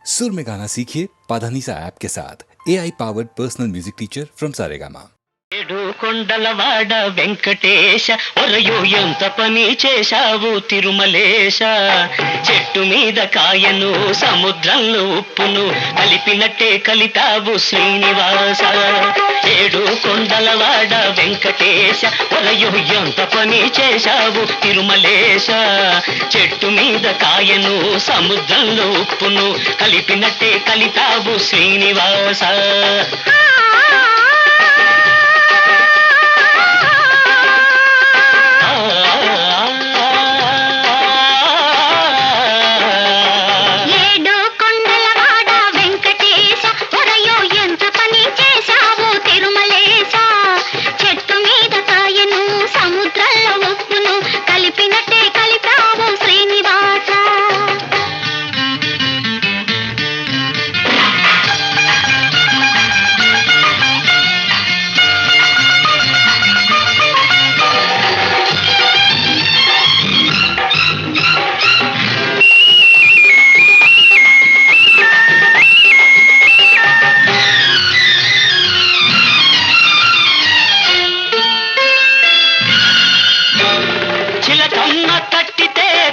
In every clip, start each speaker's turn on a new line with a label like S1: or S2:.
S1: सुर में गाना सीखिए पाधानीसा ऐप के साथ AI powered personal music teacher from Saregama.
S2: ఏడు కొండలవాడ వెంకటేశ ఒరయో ఎంత పని చేశావు తిరుమలేశ చెట్టు మీద కాయను సముద్రంలో ఉప్పును కలిపినట్టే కలితావు శ్రీనివాస ఏడు కొండలవాడ వెంకటేశ ఒరయో ఎంత పని చేశావు తిరుమలేశ చెట్టు మీద కాయను సముద్రంలో ఉప్పును కలిపినట్టే కలితావు శ్రీనివాస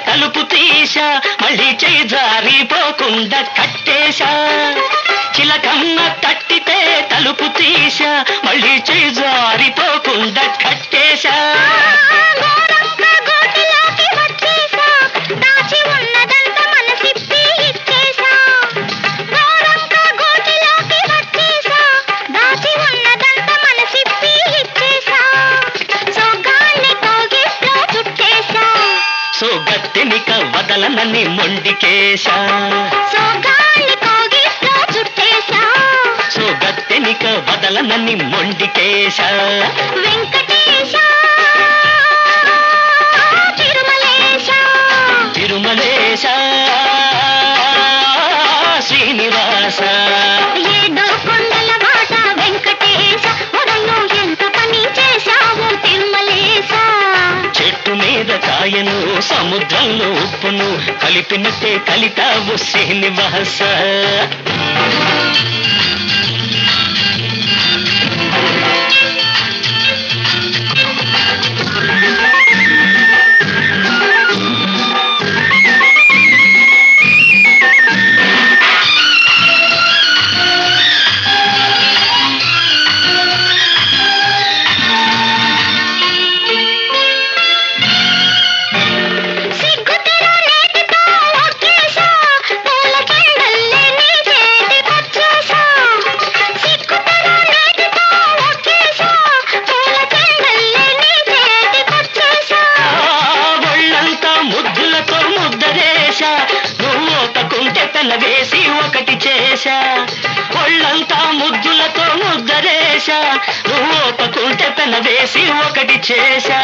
S2: తలుపు తీశా మళ్ళీ చేయి జారిపోకుండా కట్టేశా చిలకమ్మ తట్టితే తలుపు తీశా మళ్ళీ చేయి జారిపోకుండా కట్టేశా గత్తెనిక వదలనని మొండికేశా సో గత్తెనిక వదలనని మొండికేశా
S3: వెంకటేశ
S2: తిరుమలేశ శ్రీనివాస
S3: ఏడో కొండల బాట వెంకటేశ ఒరయో ఎంత పని చేశావు తిరుమలేశ
S2: చెట్టు మీద కాయను సముద్రంలో ఉప్పును కలిపినట్టే కలితావు శ్రీనివాస వేసి ఒకటి చేశా ఒళ్ళంతా ముద్దులతో ముద్దరేశా నువ్వు ఒప్పుకుంటే పెన వేసి ఒకటి చేశా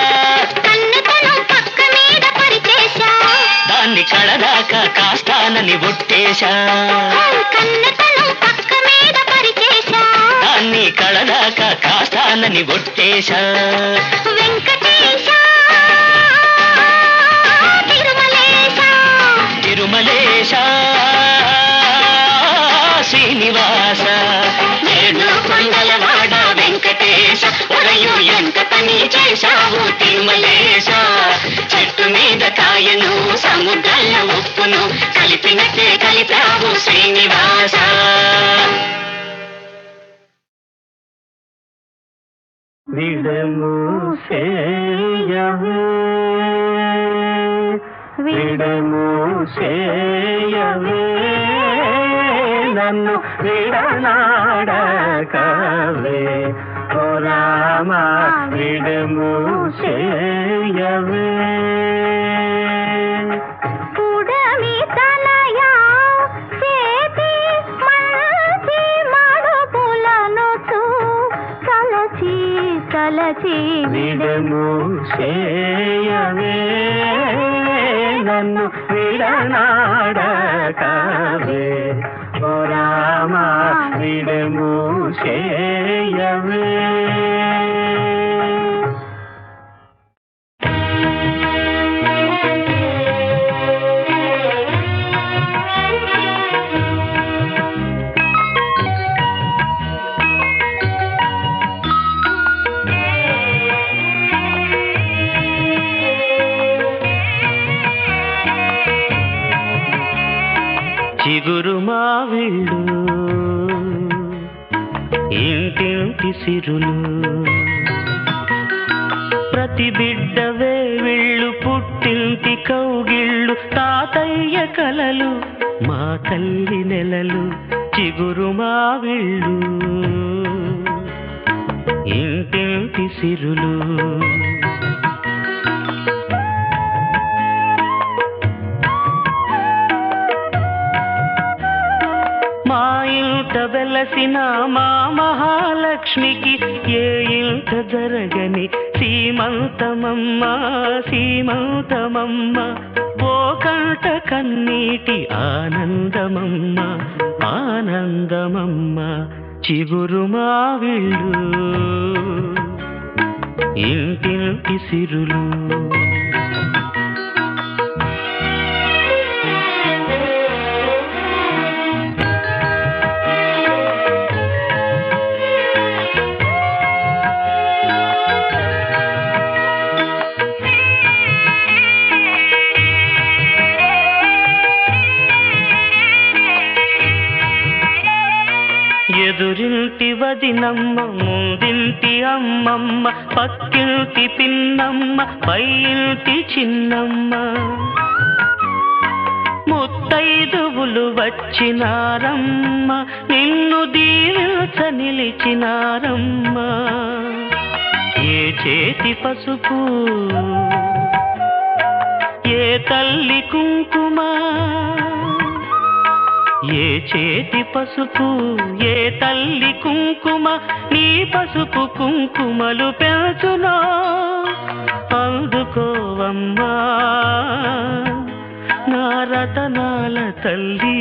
S3: పక్క మీద పరిచేశా
S2: దాన్ని కడదాకా కాస్తానని ఒట్టేశా
S3: పక్క మీద పరిచేశా
S2: దాన్ని కడదాకా కాస్తానని ఒట్టేశా
S3: వెంకటేశ
S2: తిరుమలేశ శ్రీనివాస ఏడు కొండలవాడ వెంకటేశ ఒరయు ఎంత పని చేశావు తిరుమలేశ చెట్టు మీద కాయను సముద్రంలో ఉప్పును కలిపినట్టే కలిపావు శ్రీనివాస విడము విడము నన్ను విడనాడకవే ఓ రామ విడము
S3: పుడమి తనయా చేతి మంచి మడుపులను కలచి కలచి
S2: విడము నన్ను విడనాడకవే ఓ రామ విడము చిగురు మావిళ్ళు ఇంటింటి సిరులు ప్రతి బిడ్డ వేవిళ్ళు పుట్టింటి కౌగిళ్ళు తాతయ్య కలలు మా తల్లి నెలలు చిగురు మావిళ్ళు ఇంటింటి సిరులు మా ఇంట వెలసిన మా మహాలక్ష్మికి ఏ ఇంట జరగని సీమంతమమ్మ సీమంతమమ్మ ఓ కంట కన్నీటి ఆనందమమ్మ ఆనందమమ్మ చిగురు మావిళ్ళు ఇంటింటి సిరులు ఎదురింటి వదినమ్మ ముందింటి అమ్మమ్మ పక్కింటి పిన్నమ్మ పైంటి చిన్నమ్మ ముత్తైదువులు వచ్చినారమ్మ నిన్ను దీవించ నిలిచినారమ్మ ఏ చేతి పసుపు ఏ తల్లి కుంకుమ ఏ చేతి పసుపు ఏ తల్లి కుంకుమ నీ పసుపు కుంకుమలు పెంచునో అందుకోవమ్మా నా రతనాల తల్లి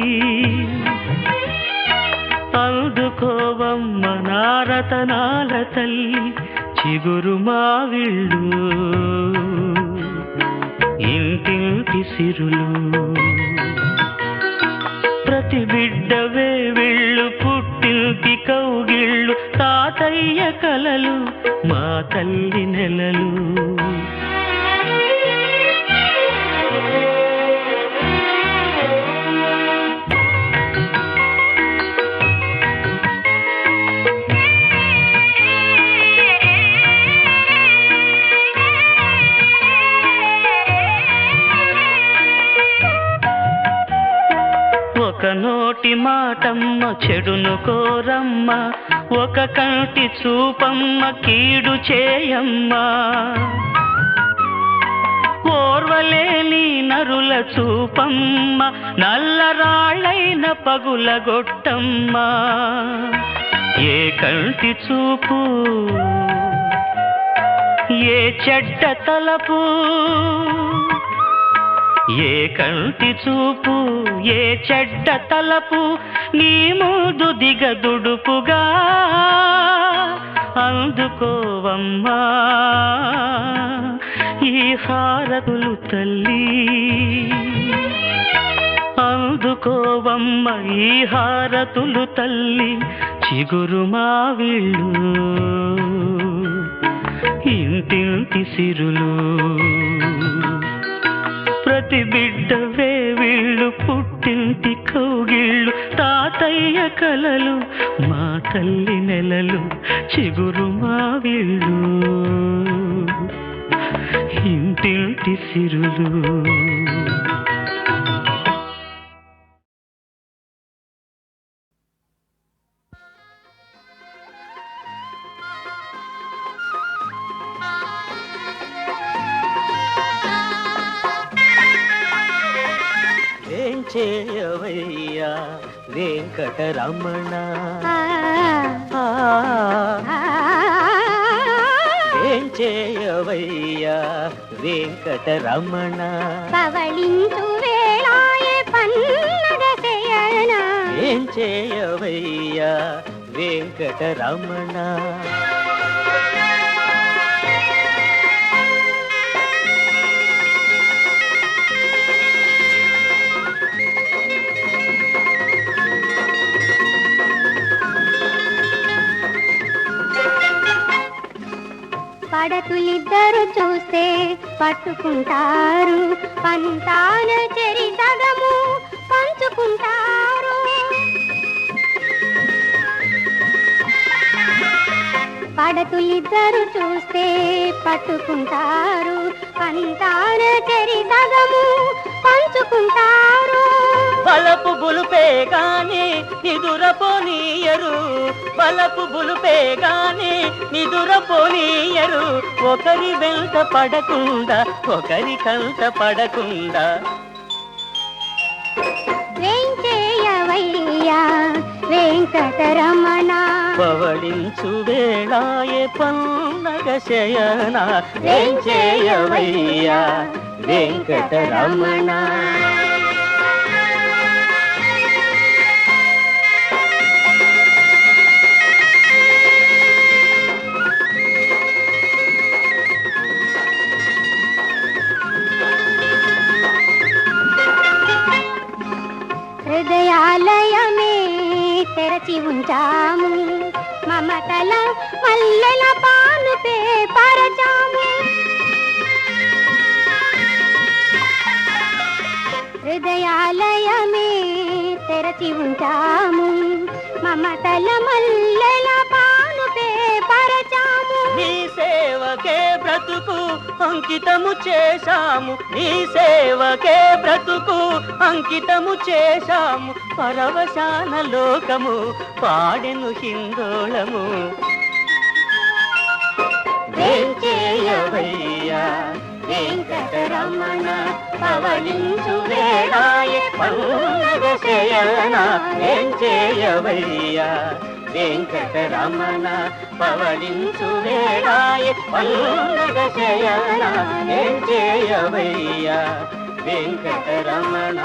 S2: అందుకోవమ్మ నా రతనాల తల్లి చిగురు మావిళ్ళు ఇంటింటి సిరులు ప్రతి బిడ్డ వేవిళ్ళు పుట్టింటి కౌగిళ్ళు తాతయ్య కలలు మా తల్లి నెలలు ఒక నోటి మాటమ్మ చెడును కోరమ్మ ఒక కంటి చూపమ్మ కీడు చేయమ్మ ఓర్వలేని నరుల చూపమ్మ నల్లరాళ్ళైన పగులగొట్టమ్మ ఏ కంటి చూపు ఏ చెడ్డ తలపు ఏ కంటి చూపు ఏ చెడ్డ తలపు నీ ముందు దిగదుడుపుగా అందుకోవమ్మా ఈ హారతులు తల్లి అందుకోవమ్మ ఈ హారతులు తల్లి చిగురు మావిళ్ళు ఇంటింటి సిరులు ప్రతి బిడ్డ వేవిళ్ళు పుట్టింటి కౌగిళ్ళు తాతయ్య కలలు మా తల్లి నెలలు చిగురు మావిళ్ళు ఇంటింటి సిరులు చేయవయ్యా వెంకటరమణ ఏం చేయవయ్యా వెంకటరమణ
S3: పవళించు వేళాయే పన్నగ శయన
S2: ఏం చేయవయ్యా వెంకటరమణ
S3: పడతులిద్దరు చూస్తే పట్టుకుంటారు పంతాన చెరి సగము పంచుకుంటారు ఆడతులిద్దరు చూస్తే పట్టుకుంటారు, పంతాన చెరి సగము పంచుకుంటారు.
S2: బలపు బులుపే గాని నిదురపోనీయరు, బలపు బులుపే గాని నిదురపోనీయరు. ఒకరి వెంట పడకుండా ఒకరి కంట పడకుండా.
S3: వేంచేయవయ్యా వెంకటరమణ,
S2: పవళించు వేళాయే పన్నగ శయన. వేంచేయవయ్యా వెంకటరమణ.
S3: హృదయాలయమే తెరచి ఉంచాము, మమతల మల్లెల పానుపే పరచాము. హృదయాలయమే తెరచి ఉంచాము, మమతల మల్లెల పానుపే పరచాము.
S2: నీ సేవకే బ్రతుకు అంకితము చేశాము, నీ సేవకే బ్రతుకు అంకితము చేశాము. పరవశాన లోకము పాడెను హిందోళము. వేంచేయవయ్యా వెంకటరమణ, పవళించు వేళాయే పన్నగ శయన. వేంచేయవయ్యా వెంకటరమణ, పవళించు వేళాయే పన్నగ శయన. వేంచేయవయ్యా వెంకటరమణ.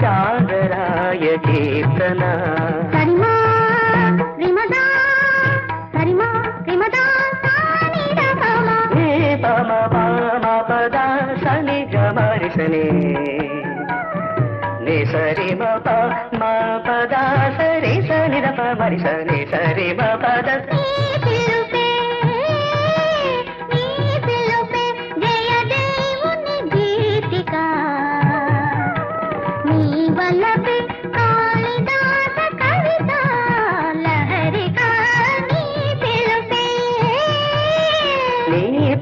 S2: చాగరాయ కీర్తన.
S3: సరిమా రిమదా సరిమా రిమదా సాని రమమ
S2: ఏ పమ పమ పద సని గమరి సని. ని సరి మ ప మ పద సరి సని ద ప మరి సని సరి మ పద.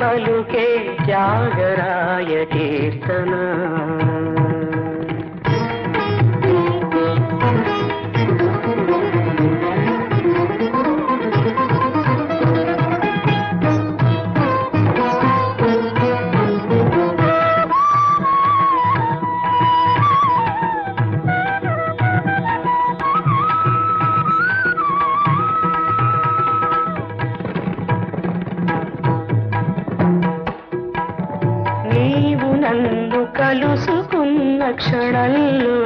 S2: పలుకే త్యాగరాయ కీర్తన. కలుసుకున్న క్షణంలో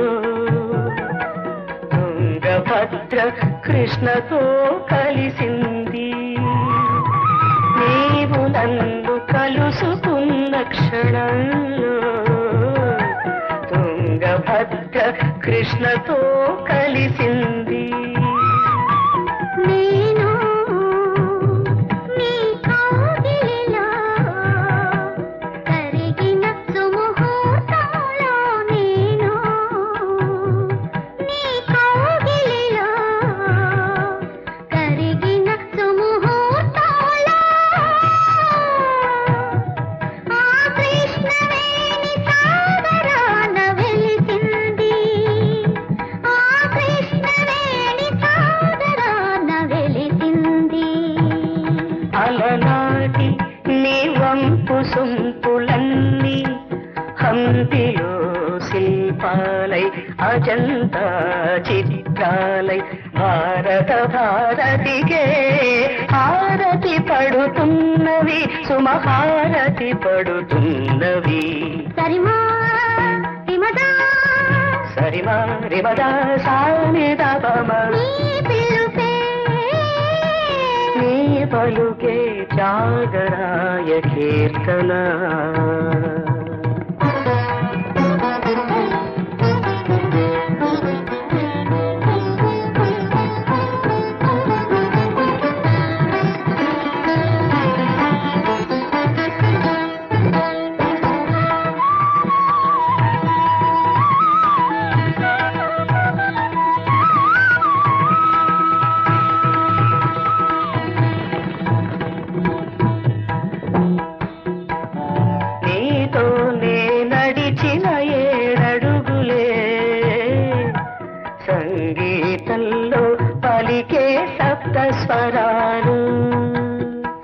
S2: తుంగభద్ర కృష్ణతో కలిసింది. నీవు నన్ను కలుసుకున్న క్షణంలో తుంగభద్ర కృష్ణతో కలిసింది. అలనాటి నీ వంపు సొంపులన్నీ హంపిలో శిల్పాలై అజంతా చిత్రాలై భారత భారతికే హారతి పడుతున్నవి సుమహారతి పడుతున్నవి
S3: సరిమా రిమదా
S2: సరిమా రిమదా సానిద పమ
S3: నీ పిలుపే
S2: నీ పలుకే జాగరాయ కీర్తన సంగీతంలో పలికే సప్త స్వరాలు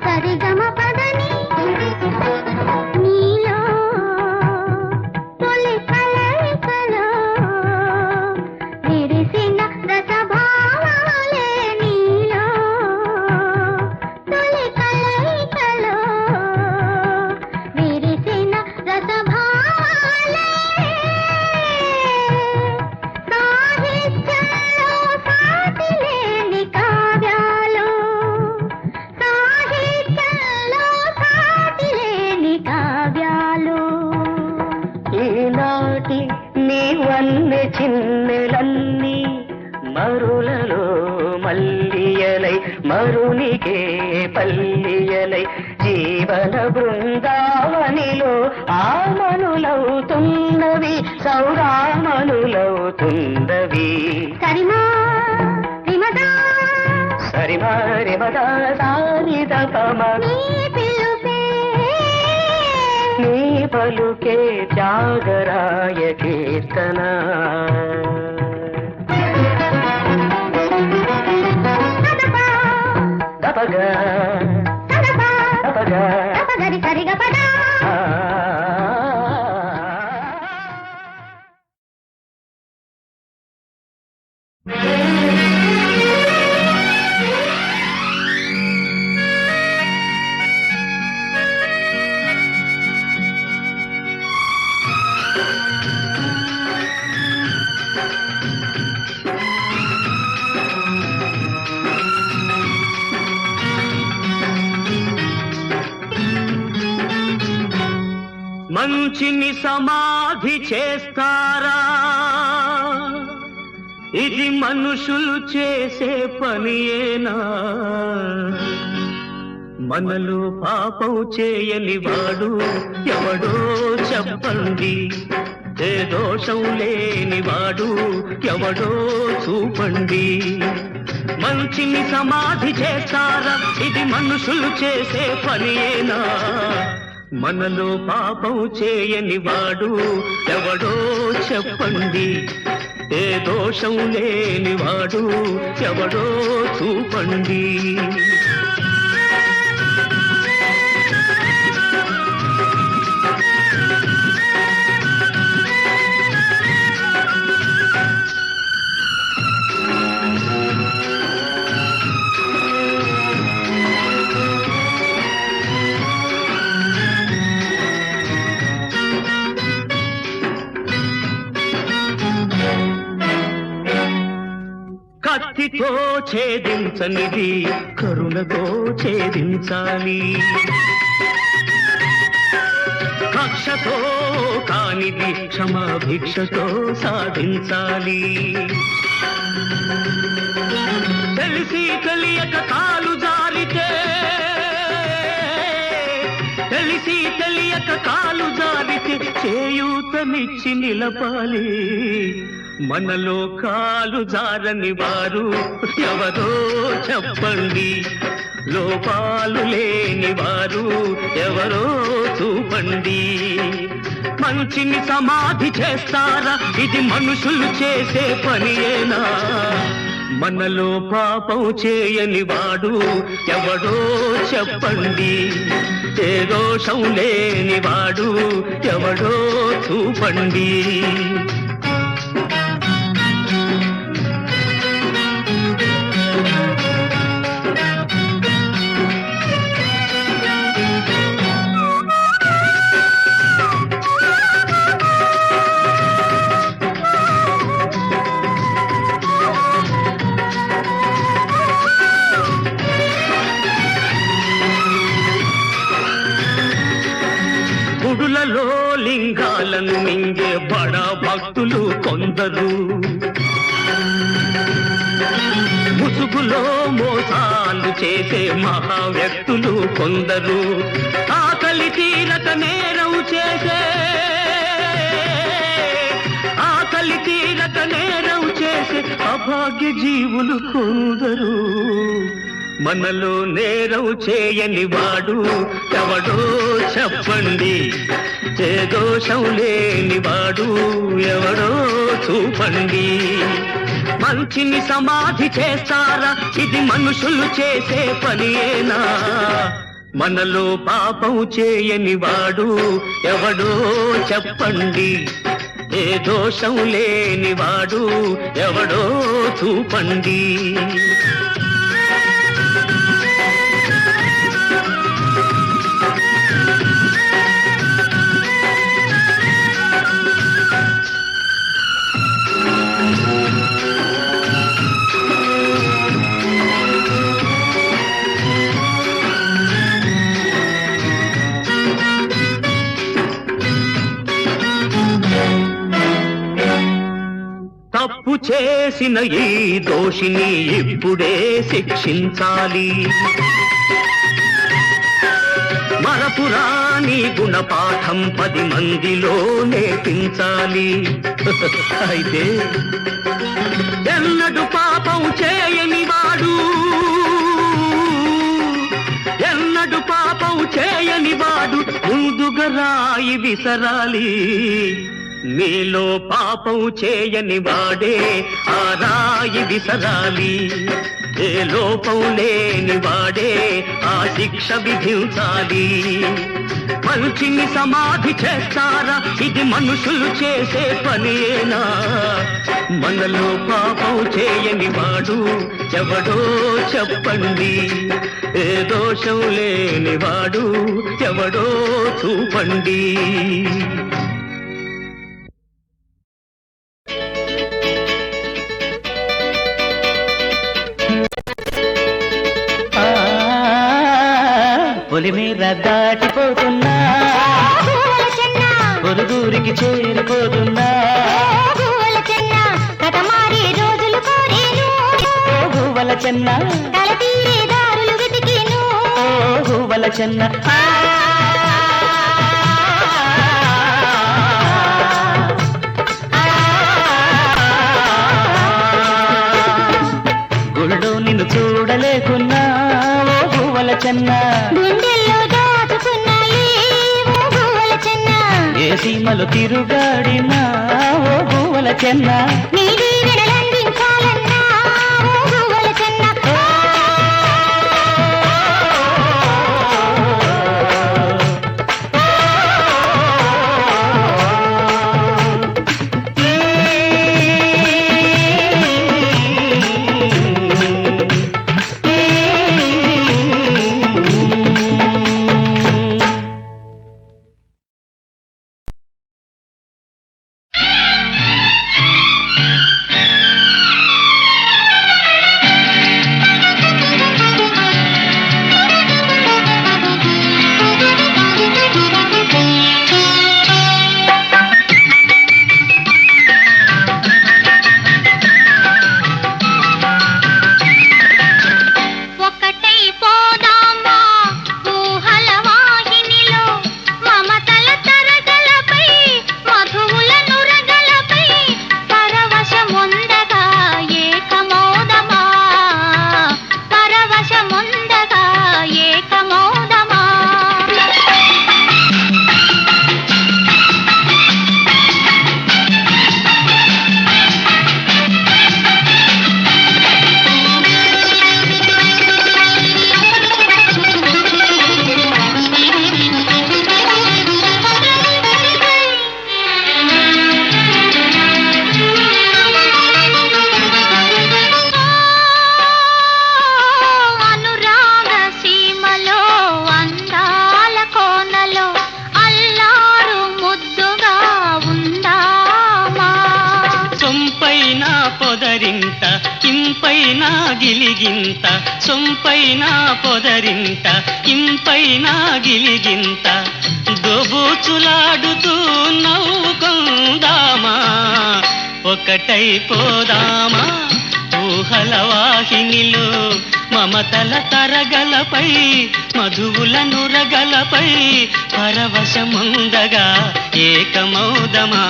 S3: సరిగమ పదని నీలో తొలి కలయికలో విరిసిన రసభావాలే నీలో తొలి కలయికలో విరిసిన రసభావాలే
S2: నీవన్నె చిన్నెలన్నీ మరులలో మల్లియలై మరునికే పల్లియలై జీవన బృందావనిలో ఆమనులవుతున్నవి సౌరామనులవుతున్నవి
S3: సరిమా రిమదా
S2: సరిమా రిమదా సానిద పమ
S3: నీ పిలుపే
S2: నీ పలుకే జాగరాయ కీర్తన దపగా దపగా
S3: దపగరి సరిగ పదా
S2: మంచిని సమాధి చేస్తారా ఇది మనుషులు చేసే పనియేనా మనలో పాపం చేయని వాడు ఎవడో చెప్పండి ఏ దోషం లేని వాడు ఎవడో చూపండి మంచిని సమాధి చేస్తారా ఇది మనుషులు చేసే పనియేనా మనలో పాపం చేయని వాడు ఎవడో చెప్పండి ఏ దోషం లేని వాడు ఎవడో చూపండి కత్తితో ఛేదించనిది కరుణతో ఛేదించాలి కక్షతో కానిది క్షమాభిక్షతో సాధించాలి తెలిసి తెలియక కాలు జారితే తెలిసి తెలియక కాలు జారితే చేయూతనిచ్చి నిలపాలి మనలో కాలు జారని వారు ఎవరో చెప్పండి లోపాలు లేని వారు ఎవరో చూపండి మంచిని సమాధి చేస్తారా ఇది మనుషులు చేసే పనియేనా మనలో పాపం చేయని వాడు ఎవడో చెప్పండి ఏ దోషం లేని వాడు ఎవడో చూపండి
S4: గుడులలో లింగాలను మింగే బడా భక్తులు కొందరు, ముసుగులో మోసాలు చేసే మహా వ్యక్తులు కొందరు, ఆకలి తీరక నేరం చేసే అభాగ్య జీవులు కొందరు. మనలో నేరం చేయని వాడు ఎవడో చెప్పండి, ఏ దోషం లేని వాడు ఎవడో చూపండి. మంచిని సమాధి చేస్తారా, ఇది మనుషులు చేసే పనియేనా? మనలో పాపం చేయని వాడు ఎవడో చెప్పండి, ఏ దోషం లేని వాడు ఎవడో చూపండి. తప్పు చేసిన ఈ దోషిని ఇప్పుడే శిక్షించాలి. మరపురాని గుణపాఠం 10 మందిలో నేర్పించాలి. అయితే ఎన్నడు పాపం చేయని వాడు, ఎన్నడు పాపం చేయని వాడు ముందుగా రాయి విసరాలి. మీలో పాపం చేయని వాడే ఆ రాయి విసరాలి. ఏ లోపం లేని వాడే ఆ శిక్ష విధించాలి. మంచిని సమాధి చేస్తారా, ఇది మనుషులు చేసే పనేనా? మనలో పాపం చేయని వాడు ఎవడో చెప్పండి, ఏ దోషం లేని వాడు ఎవడో చూపండి.
S2: పొలిమీర దాటిపోతున్నా, పొరుగురికి చేరిపోతున్నా, గూవల చెన్న దారులు వెతికిను, గూవల చెన్న గుళ్ళో నిన్ను చూడలేకున్నా, ఓ గూవల చెన్న గుండెల్లో దాచుకున్నాయి, ఓ గూవల చెన్న ఏ సీమలు తిరుగాడినా, ఓ గూవల చెన్న నీ దీవెనలందించాలన్నా, ఓ గూవల చెన్న
S4: గిలిగింత సొంపైన పొదరింత ఇంపైన గిలిగింత దోబూచులాడుతూ నవ్వుకుందామా ఒకటైపోదామా ఊహల వాహినిలో మమతల తరగలపై మధువుల నురగలపై పరవశముందగా ఏకమౌదమా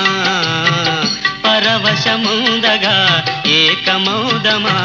S4: పరవశముందగా ఏకమౌదమా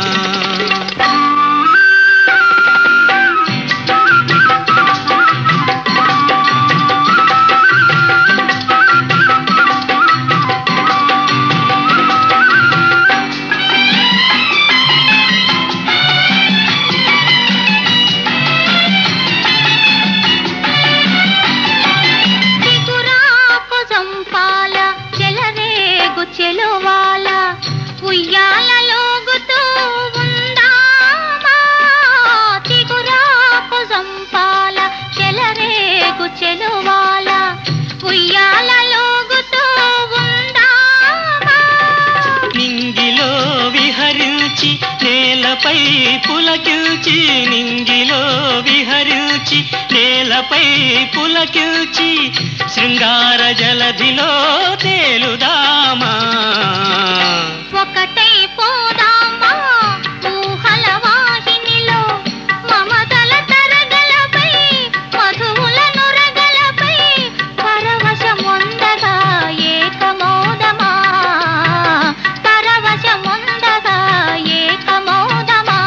S4: నేలపై పులకిల్చి నింగిలో విహరించి నేలపై పులకిల్చి శృంగార జలధిలో తేలుదామా
S3: ఒకటై పోదామా ఊహల వాహినిలో మమతల తరగలపై మధువుల నురగలపై పరవశముందగా ఏకమౌదమా పరవశముందగా ఏకమౌదమా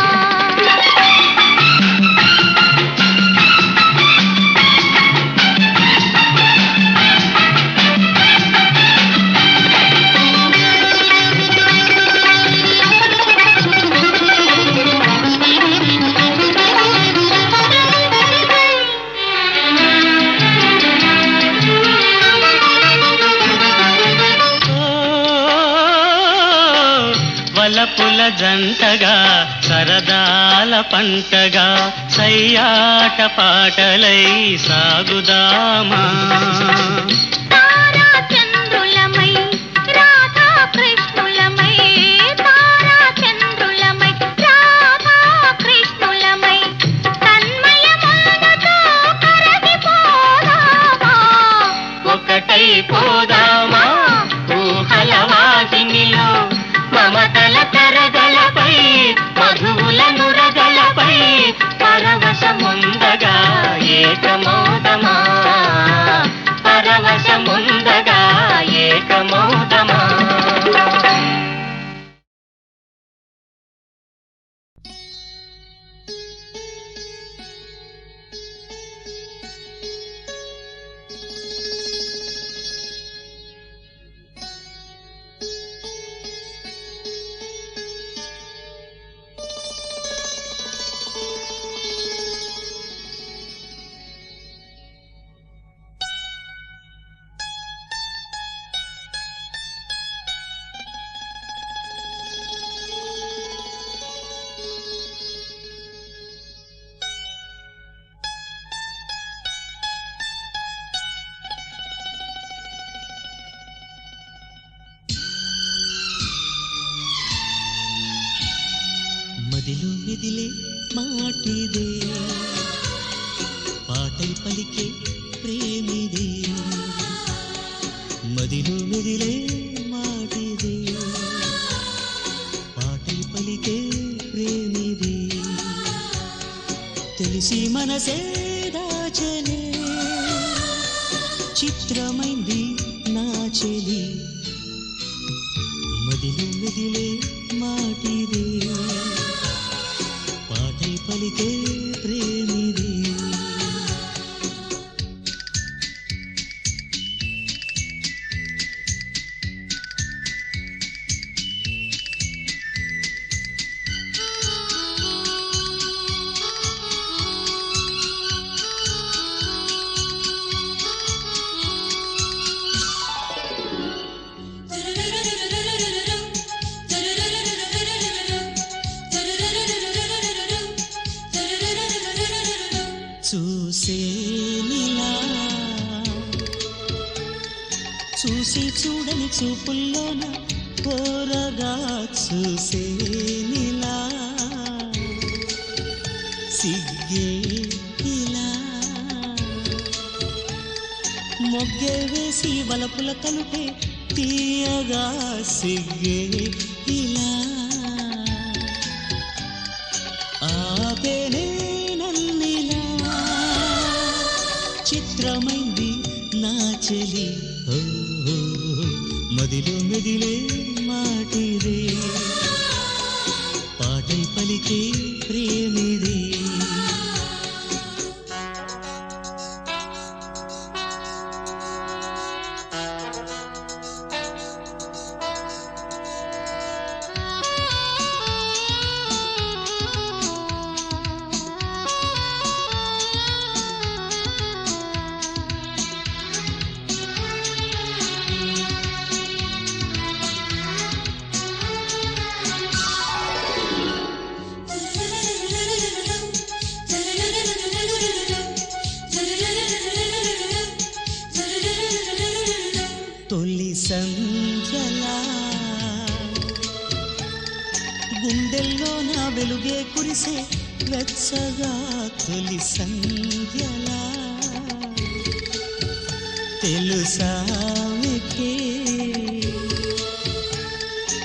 S4: వలపుల జంటగా సరదాల పంటగా సయ్యాట పాటలై సాగుదామా
S3: తారా చంద్రులమై రాధా కృష్ణులమై తారా చంద్రులమై రాధా కృష్ణులమై తన్మయముతో కరగిపోదామా
S4: ఒకటై పోదామా ఊహల వాహినిలో మమతల తరగలపై మధువుల నురగలపై పరవశముందగా ఏకమౌదమా పరవశముందగా ఏకమౌదమా
S5: మదిలో మెదిలే మాటిదే పాటై పలికే ప్రేమిదే మదిలో మెదిలే మాటిదే పాటై పలికే ప్రేమిదే తెలిసి మనసే దాచలే చిత్రమైంది నా చెలి మదిలో మెదిలే మాటిదే పాటై పలికే ప్రేమిదే చూసేనిలా చూసి చూడని చూపుల్లోన కోరగా చూసేనిలా సిగ్గే ఇలా మొగ్గే వేసి వలపుల తలుపే తీయగా సిగ్గే ఇలా ఆపేనే నన్నిలా చిత్రమైంది నా చెలి ఓ, ఓ, మదిలో మెదిలే మాటిదే పాటై పలికే ప్రేమిదే తొలి సంధ్యలా గుండెల్లో నా వెలుగే కురిసే వెచ్చగా తొలి సంధ్యలా తెలుసా మీకే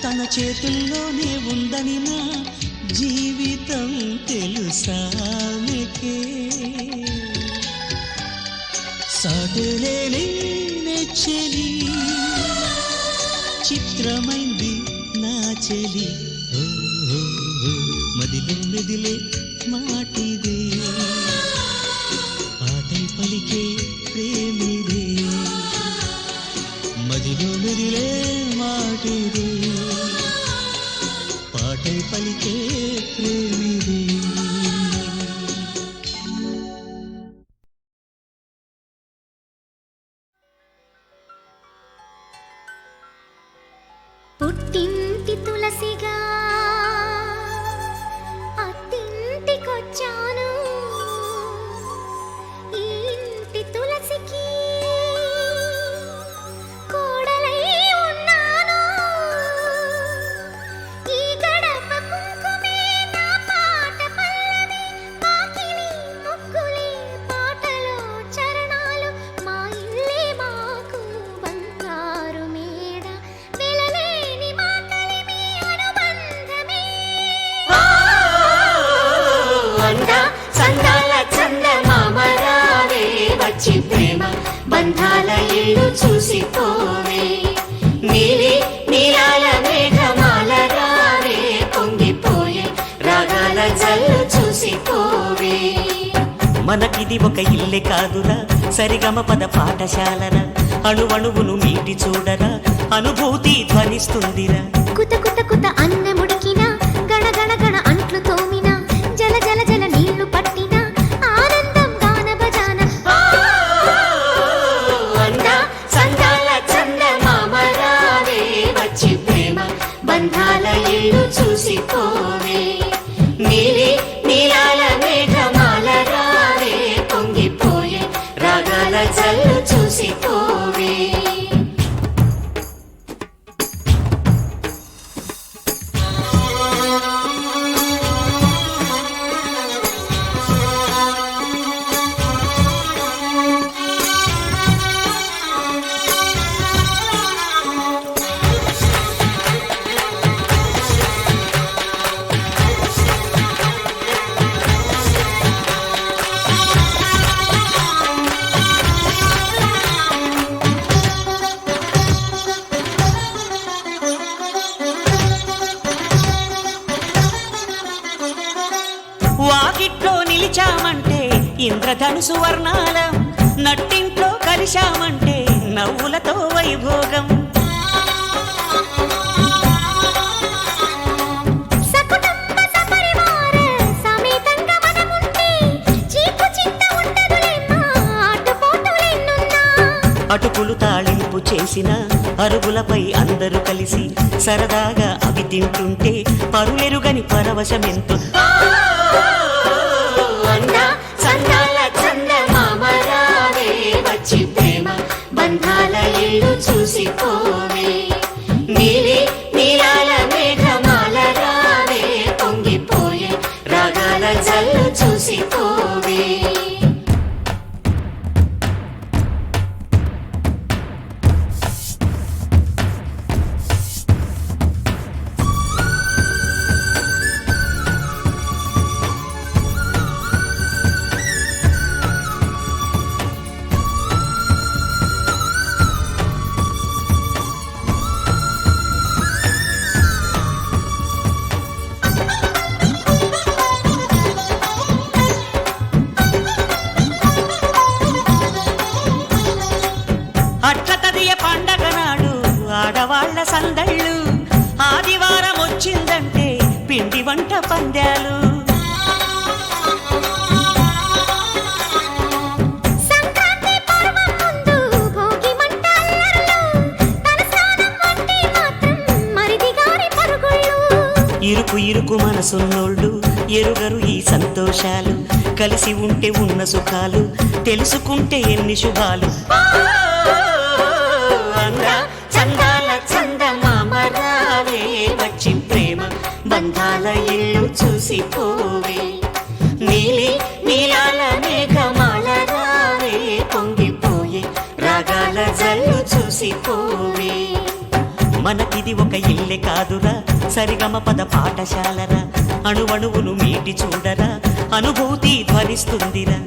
S5: తన చేతుల్లోనే ఉందని నా జీవితం తెలుసా మీకే సాటలేని చెలి చిత్రమైంది నా చెలి ఓ, ఓ, ఓ, మదిలో మెదిలే మాటిదే పాటై పలికే ప్రేమిదే మదిలో మెదిలే మాటిదే పాటై పలికే ప్రేమిదే
S3: పుట్టింటి తులసిగా అత్తింటికొచ్చాను ఈ ఇంటి తులసికి కోడలై ఉన్నాను ఈ గడప కుంకుమే నా పాట పల్లవి మాకిలి ముగ్గులే పాటలో చరణాలు మా ఇల్లే మాకు బంగారు మేడ వెలలేని మా కలిమి అనుబంధమే
S4: అందా సందాల చందమామ రావే వచ్చి ప్రేమ బంధాల ఇల్లు చూసిపోవే నీలి నీలాల మేఘమాల రావే పొంగిపోయే రాగాల జల్లు చూసిపోవే
S6: మనకిది ఒక ఇల్లే కాదురా సరిగమ పద పాఠశాలరా అణువణువును మీటి చూడరా అనుభూతి ధ్వనిస్తుందిరా
S3: కుత కుత కుత అన్నముడికినా గణ గణ గణ అంట్లు తోమినా జల జల జల నీళ్లు పట్టినా ఆనందం గాన భజాన
S4: అందా సందాల చందమామ రావే వచ్చి ప్రేమ బంధాల ఇల్లు చూసిపోవే నీలి నీలాల మేఘమాల రావే పొంగిపోయే రాగాల జల్లు చూసిపోవే
S6: వాకిట్లో నిలిచామంటే ఇంద్రధనుసు వర్ణాలం నట్టింట్లో కలిశామంటే నవ్వులతో వైభోగం
S3: సకుటుంబ సపరివార సమేతంగా మనముంటే చీకు చింత ఉండదులేమ్మా ఆటుపోటులెన్నున్నా
S6: అటుకులు తాళింపు చేసిన అరుగులపై అందరూ కలిసి సరదాగా అవి తింటుంటే పరులెరుగని పరవశమెంతో
S4: అందా సందాల చందమామ రావే వచ్చి ప్రేమ బంధాల ఇల్లు చూసిపోవే నీలి నీలాల మేఘమాల రావే పొంగిపోయే రాగాల జల్లు చూసి చూసిపోవే
S6: అట్ల తదియ పండగ నాడు ఆడవాళ్ల సందళ్ళు ఆదివారం వచ్చిందంటే పిండి వంట పందాలు
S3: సంక్రాంతి పర్వం ముందు భోగి మంట అల్లర్లు, తలస్నానం అంటే మాత్రం మరిది గారి పరుగుళ్ళు.
S6: ఇరుకు ఇరుకు మనసున్నోళ్ళు ఎరుగరు ఈ సంతోషాలు కలిసి ఉంటే ఉన్న సుఖాలు తెలుసుకుంటే ఎన్ని శుభాలు
S4: అంద చందాల చందమామ రావే వచ్చి ప్రేమ బంధాల ఇల్లు చూసిపోవే నీలి నీలాల మేఘమాల రావే పొంగిపోయే రాగాల జల్లు చూసిపోవే
S6: మనకిది ఒక ఇల్లే కాదురా సరిగమ పద పాఠశాలరా అణువణువును మీటి చూడరా అనుభూతి ధ్వనిస్తుందిరా